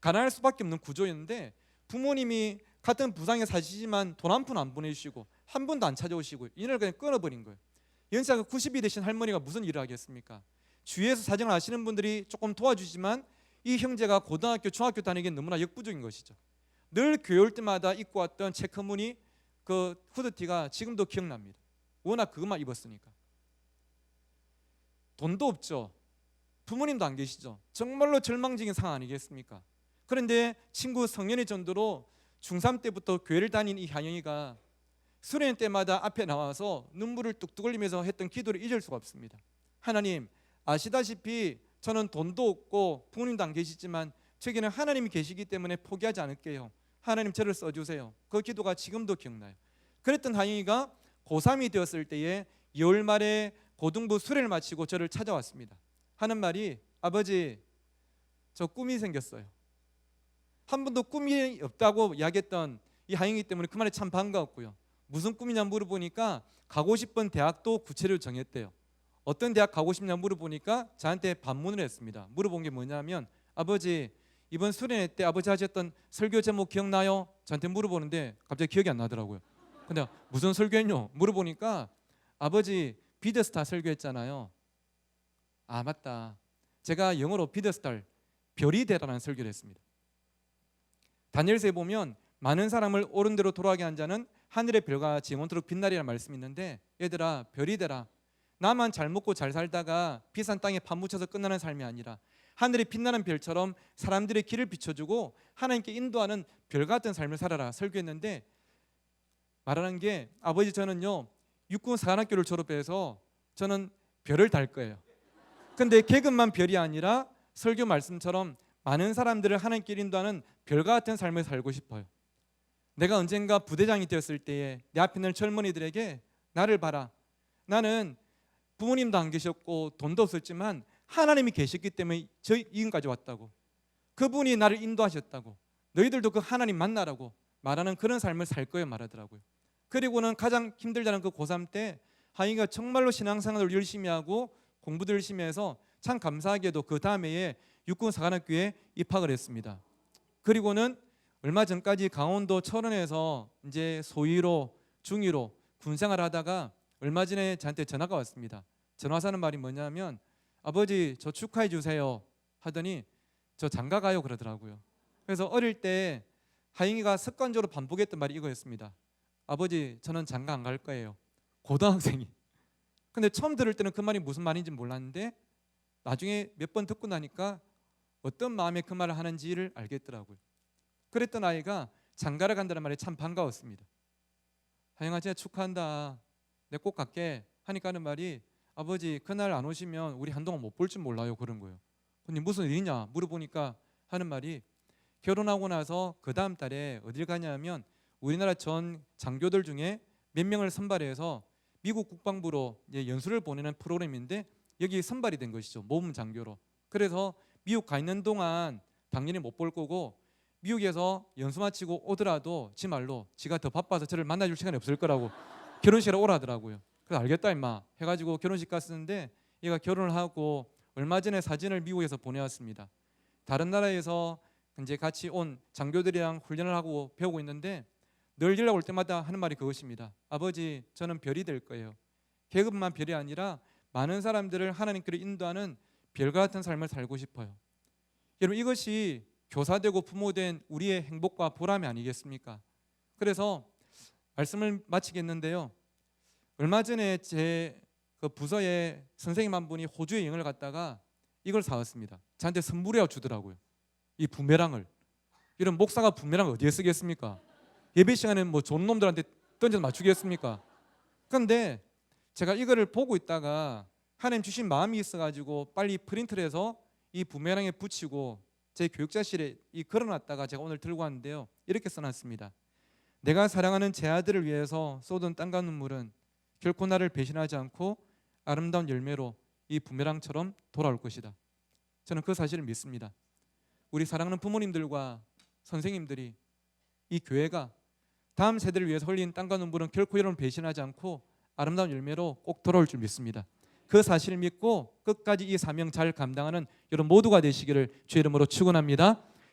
가난할 수밖에 없는 구조였는데 부모님이 같은 부산에 사시지만 돈 한 푼 안 보내주시고 한 번도 안 찾아오시고 인연을 그냥 끊어버린 거예요. 연세가 90이 되신 할머니가 무슨 일을 하겠습니까? 주위에서 사정을 아시는 분들이 조금 도와주지만 이 형제가 고등학교, 중학교 다니기엔 너무나 역부족인 것이죠. 늘 교회 올 때마다 입고 왔던 체크무늬 그 후드티가 지금도 기억납니다. 워낙 그것만 입었으니까. 돈도 없죠. 부모님도 안 계시죠. 정말로 절망적인 상황 아니겠습니까? 그런데 친구 성년의 전도로 중3 때부터 교회를 다닌 이 한영이가 수련 때마다 앞에 나와서 눈물을 뚝뚝 흘리면서 했던 기도를 잊을 수가 없습니다. 하나님, 아시다시피 저는 돈도 없고 부모님도 안 계시지만 저에게는 하나님이 계시기 때문에 포기하지 않을게요. 하나님 저를 써주세요. 그 기도가 지금도 기억나요. 그랬던 한영이가 고3이 되었을 때에 2월 말에 고등부 수련을 마치고 저를 찾아왔습니다. 하는 말이, 아버지 저 꿈이 생겼어요. 한 번도 꿈이 없다고 이야기했던 이 한영이 때문에 그 말에 참 반가웠고요. 무슨 꿈이냐 물어보니까 가고 싶은 대학도 구체적으로 정했대요. 어떤 대학 가고 싶냐 물어보니까 저한테 반문을 했습니다. 물어본 게 뭐냐면, 아버지 이번 수련회 때 아버지 하셨던 설교 제목 기억나요? 저한테 물어보는데 갑자기 기억이 안 나더라고요. 근데 무슨 설교했뇨? 물어보니까 아버지 비더스타 설교했잖아요. 아 맞다, 제가 영어로 비더스타, 별이 되라는 설교를 했습니다. 다니엘서에 보면 많은 사람을 옳은 대로 돌아가게 한 자는 하늘의 별과 같이 영원토록 빛나리라는 말씀이 있는데, 얘들아 별이 되라. 나만 잘 먹고 잘 살다가 비싼 땅에 파묻혀서 끝나는 삶이 아니라 하늘에 빛나는 별처럼 사람들의 길을 비춰주고 하나님께 인도하는 별 같은 삶을 살아라 설교했는데, 말하는 게, 아버지 저는요 육군 사관학교를 졸업해서 저는 별을 달 거예요. 근데 계급만 별이 아니라 설교 말씀처럼 많은 사람들을 하나님께 인도하는 별과 같은 삶을 살고 싶어요. 내가 언젠가 부대장이 되었을 때에 내 앞에 있는 젊은이들에게 나를 봐라. 나는 부모님도 안 계셨고 돈도 없었지만 하나님이 계셨기 때문에 저희 이근까지 왔다고. 그분이 나를 인도하셨다고. 너희들도 그 하나님 만나라고 말하는 그런 삶을 살 거예요 말하더라고요. 그리고는 가장 힘들다는 그 고3 때 하인이가 정말로 신앙생활을 열심히 하고 공부도 열심히 해서 참 감사하게도 그 다음 해에 육군사관학교에 입학을 했습니다. 그리고는 얼마 전까지 강원도 철원에서 이제 소위로 중위로 군생활을 하다가 얼마 전에 저한테 전화가 왔습니다. 전화 와서 하는 말이 뭐냐면 아버지 저 축하해 주세요 하더니 저 장가 가요 그러더라고요. 그래서 어릴 때 하잉이가 습관적으로 반복했던 말이 이거였습니다. 아버지 저는 장가 안 갈 거예요. 고등학생이. 근데 처음 들을 때는 그 말이 무슨 말인지 몰랐는데 나중에 몇 번 듣고 나니까 어떤 마음에 그 말을 하는지를 알겠더라고요. 그랬던 아이가 장가를 간다는 말에 참 반가웠습니다. 하영아 진짜 축하한다. 내가 꼭 갈게 하니까 하는 말이 아버지 그날 안 오시면 우리 한동안 못 볼 줄 몰라요 그런 거예요. 근데 무슨 일이냐 물어보니까 하는 말이 결혼하고 나서 그 다음 달에 어딜 가냐면 우리나라 전 장교들 중에 몇 명을 선발해서 미국 국방부로 이제 연수를 보내는 프로그램인데 여기 선발이 된 것이죠. 모범 장교로. 그래서 미국 가 있는 동안 당연히 못 볼 거고 미국에서 연수 마치고 오더라도 지 말로 지가 더 바빠서 저를 만나줄 시간이 없을 거라고 결혼식에 오라더라고요. 그래서 알겠다 임마 해가지고 결혼식 갔었는데 얘가 결혼을 하고 얼마 전에 사진을 미국에서 보내왔습니다. 다른 나라에서 이제 같이 온 장교들이랑 훈련을 하고 배우고 있는데 늘 연락 올 때마다 하는 말이 그것입니다. 아버지 저는 별이 될 거예요. 계급만 별이 아니라 많은 사람들을 하나님께로 인도하는 별과 같은 삶을 살고 싶어요. 여러분 이것이 교사되고 부모된 우리의 행복과 보람이 아니겠습니까? 그래서 말씀을 마치겠는데요. 얼마 전에 제 그 부서에 선생님 한 분이 호주에 여행을 갔다가 이걸 사왔습니다. 저한테 선물해 주더라고요. 이 부메랑을. 이런 목사가 부메랑 어디에 쓰겠습니까? 예배 시간에 뭐 좋은 놈들한테 던져서 맞추겠습니까? 그런데 제가 이거를 보고 있다가 하나님 주신 마음이 있어가지고 빨리 프린트를 해서 이 부메랑에 붙이고 제 교육자실에 걸어놨다가 제가 오늘 들고 왔는데요. 이렇게 써놨습니다. 내가 사랑하는 제 아들을 위해서 쏟은 땀과 눈물은 결코 나를 배신하지 않고 아름다운 열매로 이 부메랑처럼 돌아올 것이다. 저는 그 사실을 믿습니다. 우리 사랑하는 부모님들과 선생님들이 이 교회가 다음 세대를 위해서 흘린 땀과 눈물은 결코 여러분 배신하지 않고 아름다운 열매로 꼭 돌아올 줄 믿습니다. 그 사실을 믿고 끝까지 이 사명 잘 감당하는 여러분 모두가 되시기를 주의 이름으로 축원합니다.